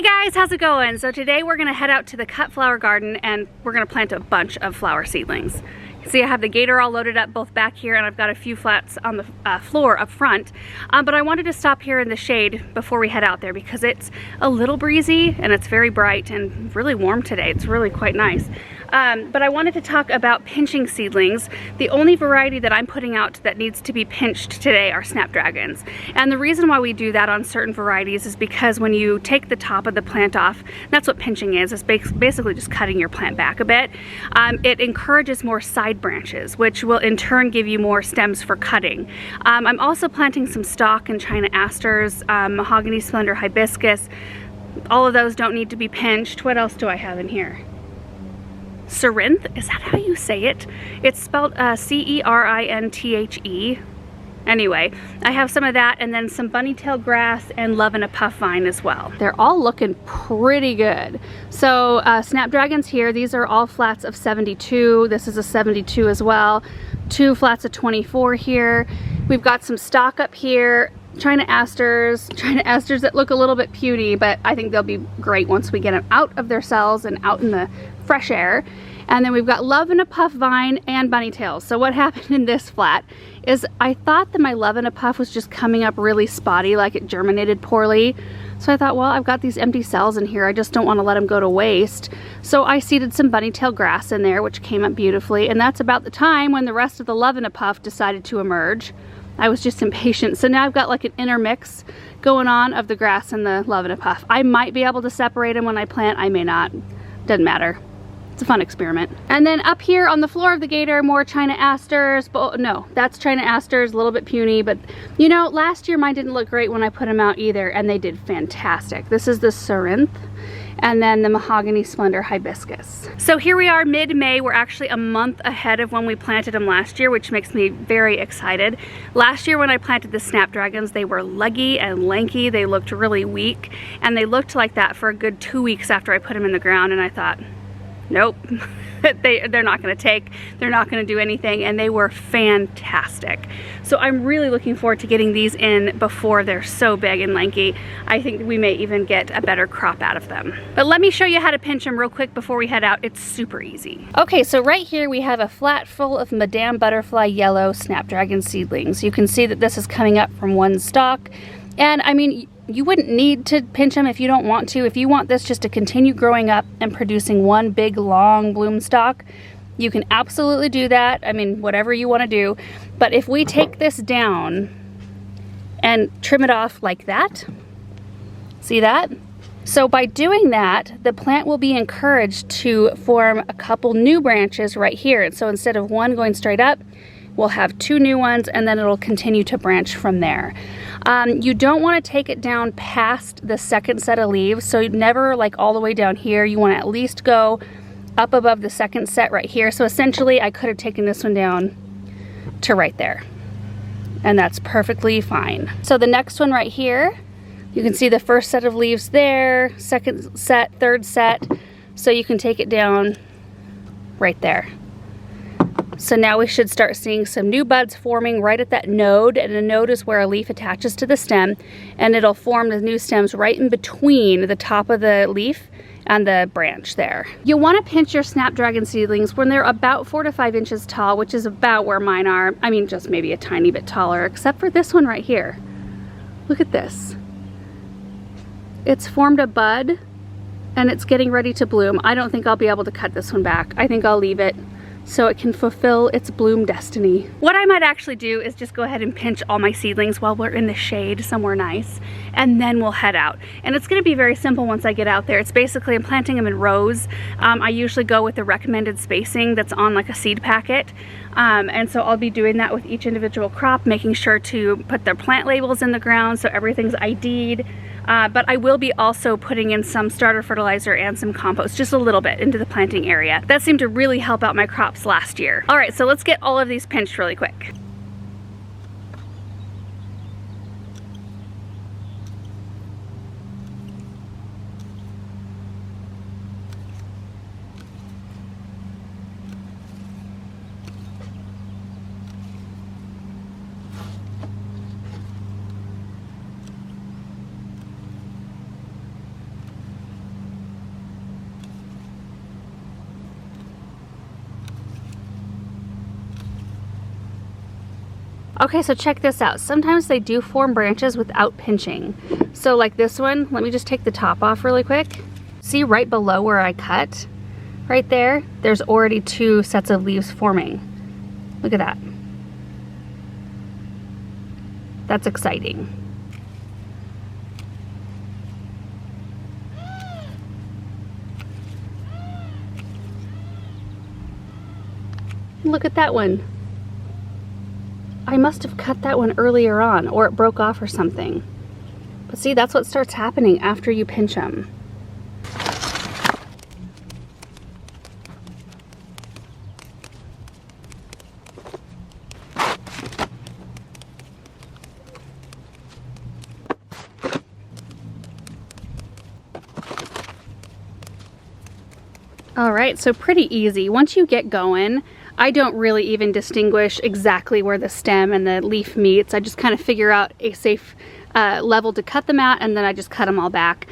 Hey guys, how's it going? So today we're gonna head out to the cut flower garden and we're gonna plant a bunch of flower seedlings. See, I have the gator all loaded up both back here and I've got a few flats on the floor up front. But I wanted to stop here in the shade before we head out there because it's a little breezy and it's very bright and really warm today. It's really quite nice. But I wanted to talk about pinching seedlings. The only variety that I'm putting out that needs to be pinched today are Snapdragons. And the reason why we do that on certain varieties is because when you take the top of the plant off, that's what pinching is. It's basically just cutting your plant back a bit. It encourages more side branches, which will in turn give you more stems for cutting. I'm also planting some stock and China asters, mahogany splendor hibiscus. All of those don't need to be pinched. What else do I have in here? Cerinthe, is that how you say it? It's spelled C-E-R-I-N-T-H-E. Anyway, I have some of that and then some bunny-tailed grass and love and a puff vine as well. They're all looking pretty good. So Snapdragons here, these are all flats of 72. This is a 72 as well. 2 flats of 24 here. We've got some stock up here. China asters that look a little bit puny, but I think they'll be great once we get them out of their cells and out in the fresh air. And then we've got love and a puff vine and bunny tails. So what happened in this flat is I thought that my love and a puff was just coming up really spotty, like it germinated poorly. So I thought, well, I've got these empty cells in here. I just don't want to let them go to waste. So I seeded some bunny tail grass in there, which came up beautifully. And that's about the time when the rest of the love and a puff decided to emerge. I was just impatient. So now I've got like an intermix going on of the grass and the love and a puff. I might be able to separate them when I plant. I may not. Doesn't matter. It's a fun experiment. And then up here on the floor of the gator, more China asters. But no, that's China asters, a little bit puny. But you know, last year mine didn't look great when I put them out either, and they did fantastic. This is the Cerinthe. And then the mahogany splendor hibiscus. So here we are mid-May. We're actually a month ahead of when we planted them last year, which makes me very excited. Last year when I planted the Snapdragons, they were leggy and lanky. They looked really weak, and they looked like that for a good 2 weeks after I put them in the ground, and I thought, nope. They're not gonna take, they're not gonna do anything, and they were fantastic. So I'm really looking forward to getting these in before they're so big and lanky. I think we may even get a better crop out of them. But let me show you how to pinch them real quick before we head out. It's super easy. Okay, so right here we have a flat full of Madame Butterfly yellow Snapdragon seedlings. You can see that this is coming up from one stalk. And I mean, you wouldn't need to pinch them if you don't want to. If you want this just to continue growing up and producing one big long bloom stalk, you can absolutely do that. I mean, whatever you want to do. But if we take this down and trim it off like that, see that? So by doing that, the plant will be encouraged to form a couple new branches right here. And so instead of one going straight up, we'll have 2 new ones, and then it'll continue to branch from there. You don't want to take it down past the second set of leaves, so never like all the way down here. You want to at least go up above the second set right here. So essentially I could have taken this one down to right there, and that's perfectly fine. So the next one right here, you can see the first set of leaves there, second set, third set, so you can take it down right there. So now we should start seeing some new buds forming right at that node, and a node is where a leaf attaches to the stem, and it'll form the new stems right in between the top of the leaf and the branch there. You'll want to pinch your Snapdragon seedlings when they're about 4 to 5 inches tall, which is about where mine are. I mean, just maybe a tiny bit taller, except for this one right here. Look at this. It's formed a bud and it's getting ready to bloom. I don't think I'll be able to cut this one back. I think I'll leave it so it can fulfill its bloom destiny. What I might actually do is just go ahead and pinch all my seedlings while we're in the shade somewhere nice, and then we'll head out. And it's gonna be very simple once I get out there. It's basically, I'm planting them in rows. I usually go with the recommended spacing that's on like a seed packet. And so I'll be doing that with each individual crop, making sure to put their plant labels in the ground so everything's ID'd. But I will be also putting in some starter fertilizer and some compost, just a little bit, into the planting area. That seemed to really help out my crops last year. All right, so let's get all of these pinched really quick. Okay, so check this out. Sometimes they do form branches without pinching. So like this one, let me just take the top off really quick. See right below where I cut? Right there, there's already 2 sets of leaves forming. Look at that. That's exciting. Look at that one. I must have cut that one earlier on, or it broke off or something. But see, that's what starts happening after you pinch them. All right, so pretty easy. Once you get going, I don't really even distinguish exactly where the stem and the leaf meets. I just kind of figure out a safe level to cut them at, and then I just cut them all back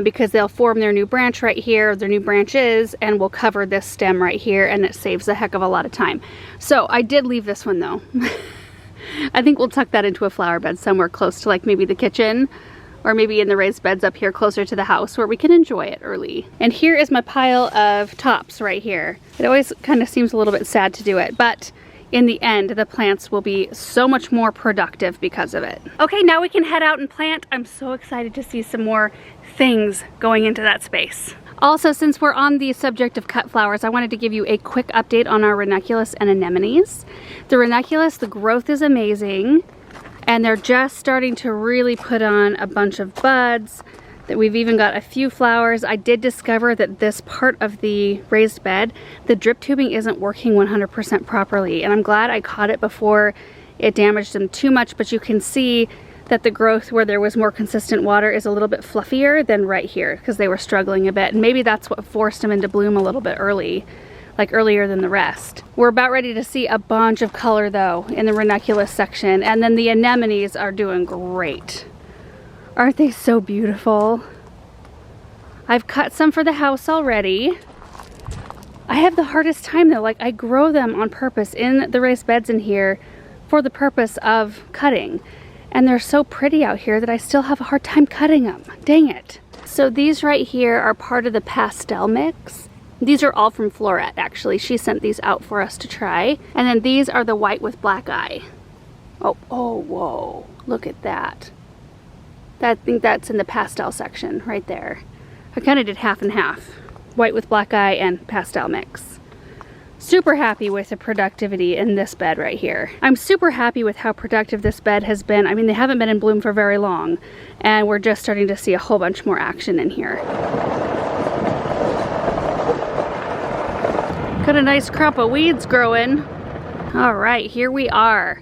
because they'll form their new branch right here, their new branches, and we'll cover this stem right here, and it saves a heck of a lot of time. So I did leave this one though. I think we'll tuck that into a flower bed somewhere close to like maybe the kitchen, or maybe in the raised beds up here closer to the house where we can enjoy it early. And here is my pile of tops right here. It always kind of seems a little bit sad to do it, but in the end, the plants will be so much more productive because of it. Okay, now we can head out and plant. I'm so excited to see some more things going into that space. Also, since we're on the subject of cut flowers, I wanted to give you a quick update on our ranunculus and anemones. The ranunculus, the growth is amazing, and they're just starting to really put on a bunch of buds. That we've even got a few flowers. I did discover that this part of the raised bed, the drip tubing isn't working 100% properly, and I'm glad I caught it before it damaged them too much, but you can see that the growth where there was more consistent water is a little bit fluffier than right here because they were struggling a bit, and maybe that's what forced them into bloom a little bit early, like earlier than the rest. We're about ready to see a bunch of color though in the ranunculus section, and then the anemones are doing great. Aren't they so beautiful? I've cut some for the house already. I have the hardest time though, like I grow them on purpose in the raised beds in here for the purpose of cutting. And they're so pretty out here that I still have a hard time cutting them. Dang it. So these right here are part of the pastel mix. These are all from Floret actually. She sent these out for us to try. And then these are the white with black eye. Oh, whoa, look at that. I think that's in the pastel section right there. I kind of did half and half. White with black eye and pastel mix. Super happy with the productivity in this bed right here. I'm super happy with how productive this bed has been. I mean, they haven't been in bloom for very long, and we're just starting to see a whole bunch more action in here. Got a nice crop of weeds growing. All right, here we are.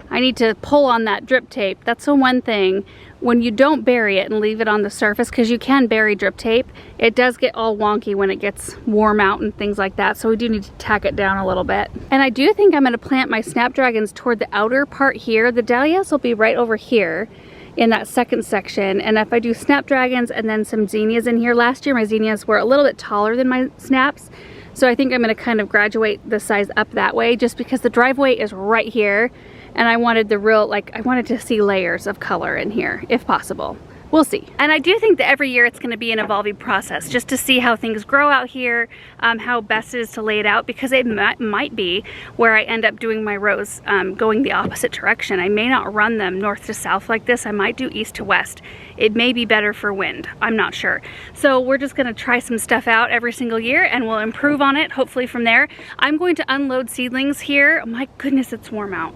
I need to pull on that drip tape. That's the one thing. When you don't bury it and leave it on the surface, because you can bury drip tape, it does get all wonky when it gets warm out and things like that, so we do need to tack it down a little bit. And I do think I'm going to plant my snapdragons toward the outer part here. The dahlias will be right over here in that second section, and if I do snapdragons and then some zinnias in here, last year my zinnias were a little bit taller than my snaps, so I think I'm going to kind of graduate the size up that way just because the driveway is right here. And I wanted the real, I wanted to see layers of color in here, if possible. We'll see. And I do think that every year it's gonna be an evolving process just to see how things grow out here, how best it is to lay it out, because it might be where I end up doing my rows going the opposite direction. I may not run them north to south like this. I might do east to west. It may be better for wind. I'm not sure. So we're just gonna try some stuff out every single year and we'll improve on it, hopefully from there. I'm going to unload seedlings here. Oh my goodness, it's warm out.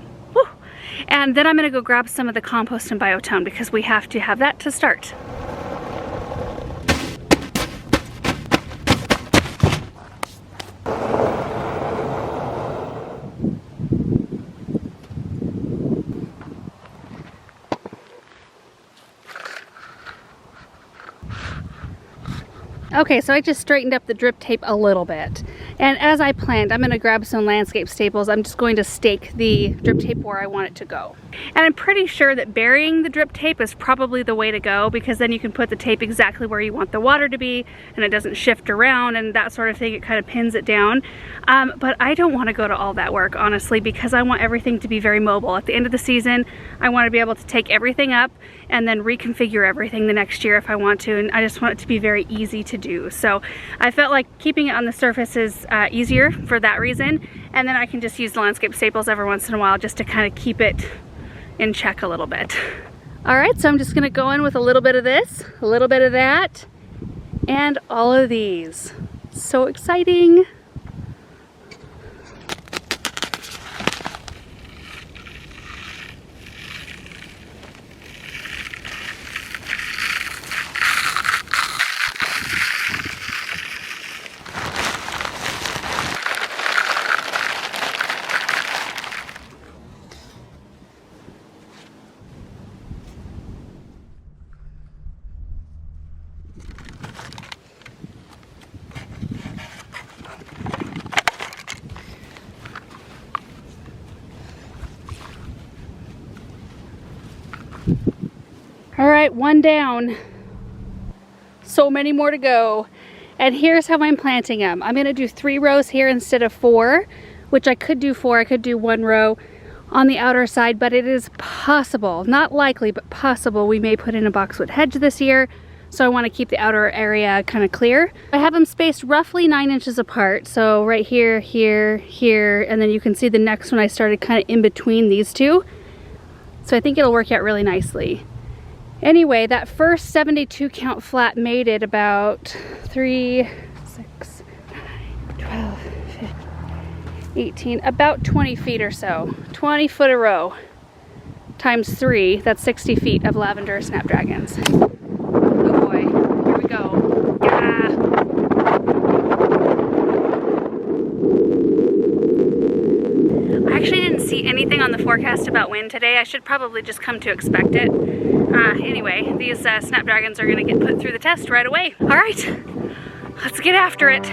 And then I'm gonna go grab some of the compost and biotone because we have to have that to start. Okay, so I just straightened up the drip tape a little bit. And as I planned, I'm gonna grab some landscape staples. I'm just going to stake the drip tape where I want it to go. And I'm pretty sure that burying the drip tape is probably the way to go, because then you can put the tape exactly where you want the water to be and it doesn't shift around and that sort of thing. It kind of pins it down. But I don't want to go to all that work, honestly, because I want everything to be very mobile. At the end of the season, I want to be able to take everything up and then reconfigure everything the next year if I want to, and I just want it to be very easy to do. So I felt like keeping it on the surface is easier for that reason, and then I can just use the landscape staples every once in a while just to kind of keep it in check a little bit. All right, so I'm just gonna go in with a little bit of this, a little bit of that, and all of these. So exciting. All right, one down. So many more to go. And here's how I'm planting them. I'm gonna do 3 rows here instead of 4, which I could do 4. I could do 1 row on the outer side, but it is possible, not likely, but possible, we may put in a boxwood hedge this year. So I wanna keep the outer area kind of clear. I have them spaced roughly 9 inches apart. So right here, here, here, and then you can see the next one I started kind of in between these two. So I think it'll work out really nicely. Anyway, that first 72 count flat made it about 3, 6, 9, 12, 15, 18, about 20 feet or so. 20 foot a row times 3, that's 60 feet of lavender snapdragons. Oh boy, here we go. Yeah. I actually didn't see anything on the forecast about wind today. I should probably just come to expect it. Anyway, these snapdragons are gonna get put through the test right away. All right, let's get after it.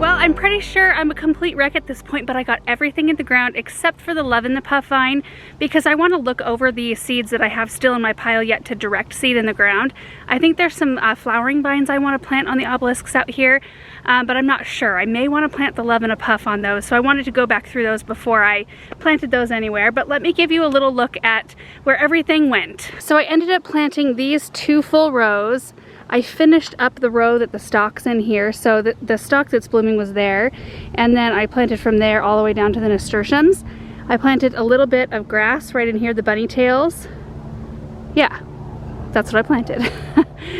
I'm pretty sure I'm a complete wreck at this point, but I got everything in the ground except for the love in the puff vine, because I want to look over the seeds that I have still in my pile yet to direct seed in the ground. I think there's some flowering vines I want to plant on the obelisks out here, but I'm not sure. I may want to plant the love in a puff on those, so I wanted to go back through those before I planted those anywhere. But let me give you a little look at where everything went. So I ended up planting these 2 full rows. I finished up the row that the stalk's in here, so the stalk that's blooming was there, and then I planted from there all the way down to the nasturtiums. I planted a little bit of grass right in here, the bunny tails. Yeah, that's what I planted.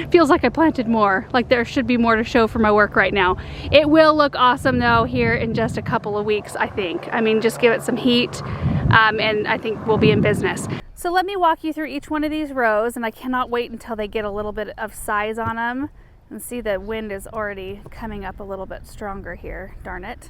Feels like I planted more, like there should be more to show for my work right now. It will look awesome though here in just a couple of weeks, I think. I mean, just give it some heat, and I think we'll be in business. So let me walk you through each one of these rows, and I cannot wait until they get a little bit of size on them. And see, the wind is already coming up a little bit stronger here, darn it.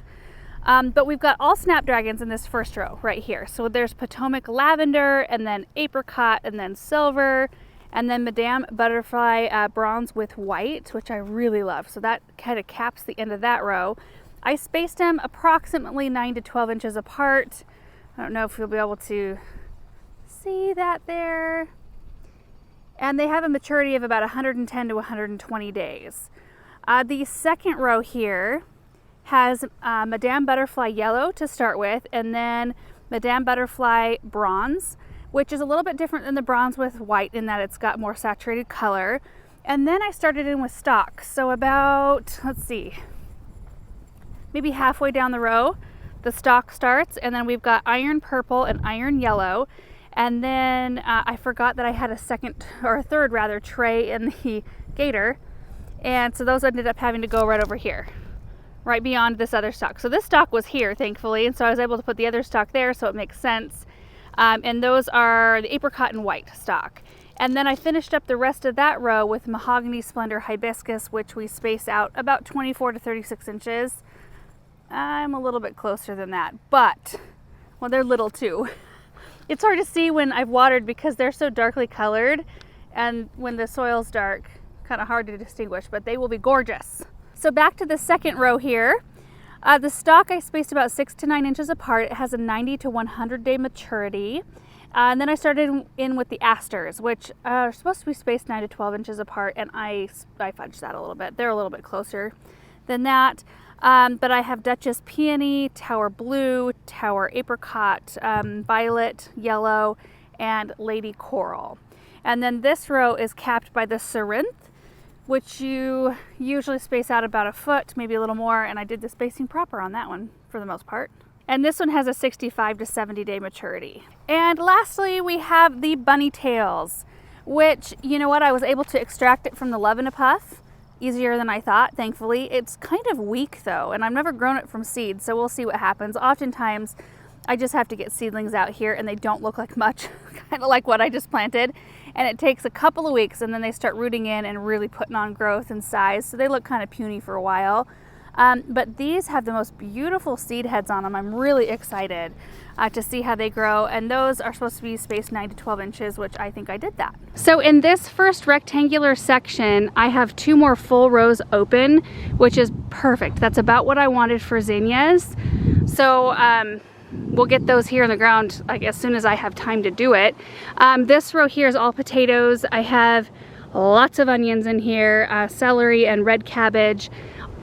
But we've got all snapdragons in this first row right here. So there's Potomac lavender, and then apricot, and then silver, and then Madame Butterfly bronze with white, which I really love. So that kind of caps the end of that row. I spaced them approximately 9 to 12 inches apart. I don't know if you'll be able to see that there. And they have a maturity of about 110 to 120 days. The second row here has Madame Butterfly yellow to start with, and then Madame Butterfly bronze, which is a little bit different than the bronze with white in that it's got more saturated color. And then I started in with stock. So about, let's see, maybe halfway down the row, the stock starts, and then we've got iron purple and iron yellow. And then I forgot that I had a third tray in the gator. And so those ended up having to go right over here, right beyond this other stock. So this stock was here, thankfully, and so I was able to put the other stock there, so it makes sense. And those are the apricot and white stock. And then I finished up the rest of that row with Mahogany Splendor Hibiscus, which we space out about 24 to 36 inches. I'm a little bit closer than that, but, well, they're little too. It's hard to see when I've watered because they're so darkly colored, and when the soil's dark, kind of hard to distinguish, but they will be gorgeous. So back to the second row here. The stock I spaced about 6 to 9 inches apart. It has a 90 to 100 day maturity. And then I started in with the asters, which are supposed to be spaced 9 to 12 inches apart, and I fudged that a little bit. They're a little bit closer than that. But I have Duchess Peony, Tower Blue, Tower Apricot, Violet, Yellow, and Lady Coral. And then this row is capped by the Cerinth, which you usually space out about a foot, maybe a little more, and I did the spacing proper on that one for the most part. And this one has a 65 to 70 day maturity. And lastly, we have the bunny tails, which, you know what, I was able to extract it from the Love in a Puff easier than I thought, thankfully. It's kind of weak though, and I've never grown it from seed, so we'll see what happens. Oftentimes, I just have to get seedlings out here and they don't look like much, kind of like what I just planted. And it takes a couple of weeks and then they start rooting in and really putting on growth and size. So they look kind of puny for a while. But these have the most beautiful seed heads on them. I'm really excited to see how they grow. And those are supposed to be spaced 9 to 12 inches, which I think I did that. So in this first rectangular section, I have 2 more full rows open, which is perfect. That's about what I wanted for zinnias. So we'll get those here in the ground, like, as soon as I have time to do it. This row here is all potatoes. I have lots of onions in here, celery and red cabbage.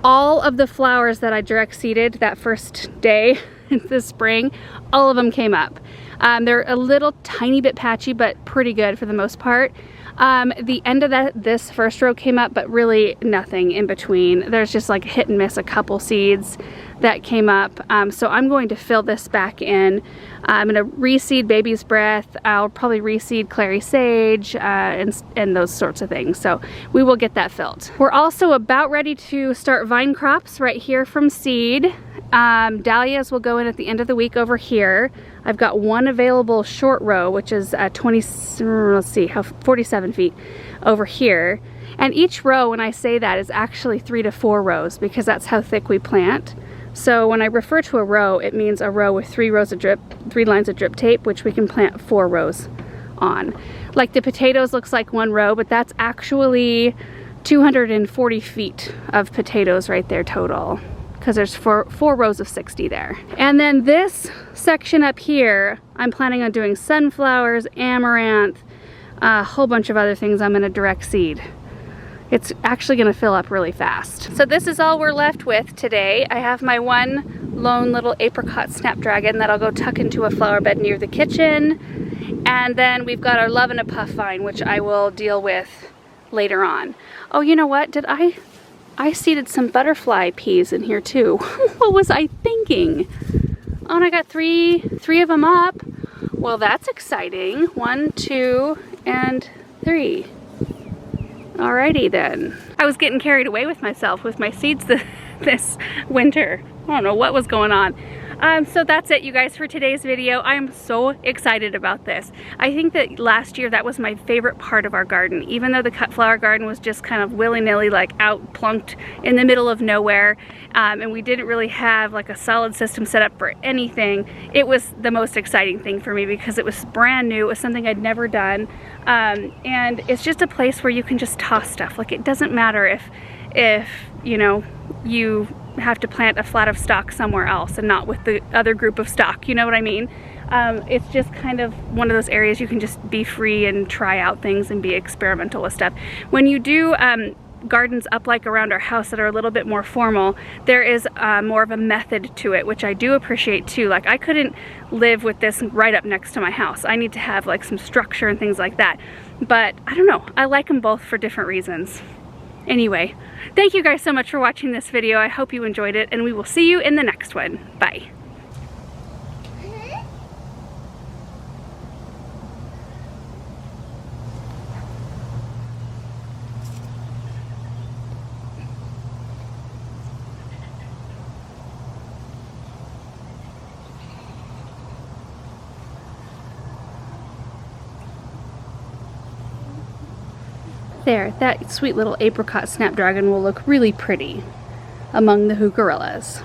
All of the flowers that I direct seeded that first day this spring, all of them came up. They're a little tiny bit patchy, but pretty good for the most part. The end of this first row came up, but really nothing in between. There's just like hit and miss, a couple seeds that came up. So I'm going to fill this back in. I'm gonna reseed Baby's Breath. I'll probably reseed Clary Sage and those sorts of things. So we will get that filled. We're also about ready to start vine crops right here from seed. Dahlias will go in at the end of the week over here. I've got one available short row, which is 47 feet over here. And each row, when I say that, is actually 3 to 4 rows because that's how thick we plant. So when I refer to a row, it means a row with 3 lines of drip tape, which we can plant 4 rows on. Like the potatoes looks like 1 row, but that's actually 240 feet of potatoes right there total, because there's four rows of 60 there. And then this section up here, I'm planning on doing sunflowers, amaranth, a whole bunch of other things I'm gonna direct seed. It's actually gonna fill up really fast. So this is all we're left with today. I have my one lone little apricot snapdragon that I'll go tuck into a flower bed near the kitchen. And then we've got our Love in a Puff vine, which I will deal with later on. Oh, you know what? I seeded some butterfly peas in here too. What was I thinking? Oh, and I got three of them up. Well, that's exciting. 1, 2, and 3. Alrighty then. I was getting carried away with myself with my seeds this winter. I don't know what was going on. So that's it, you guys, for today's video. I am so excited about this. I think that last year that was my favorite part of our garden. Even though the cut flower garden was just kind of willy-nilly, like out plunked in the middle of nowhere, and we didn't really have like a solid system set up for anything, it was the most exciting thing for me because it was brand new. It was something I'd never done, and it's just a place where you can just toss stuff. Like, it doesn't matter if you know, you have to plant a flat of stock somewhere else and not with the other group of stock, you know what I mean? It's just kind of one of those areas you can just be free and try out things and be experimental with stuff. When you do gardens up like around our house that are a little bit more formal, there is more of a method to it, which I do appreciate too. Like, I couldn't live with this right up next to my house. I need to have like some structure and things like that. But I don't know, I like them both for different reasons. Anyway, thank you guys so much for watching this video. I hope you enjoyed it, and we will see you in the next one. Bye. There, that sweet little apricot snapdragon will look really pretty among the heucherillas.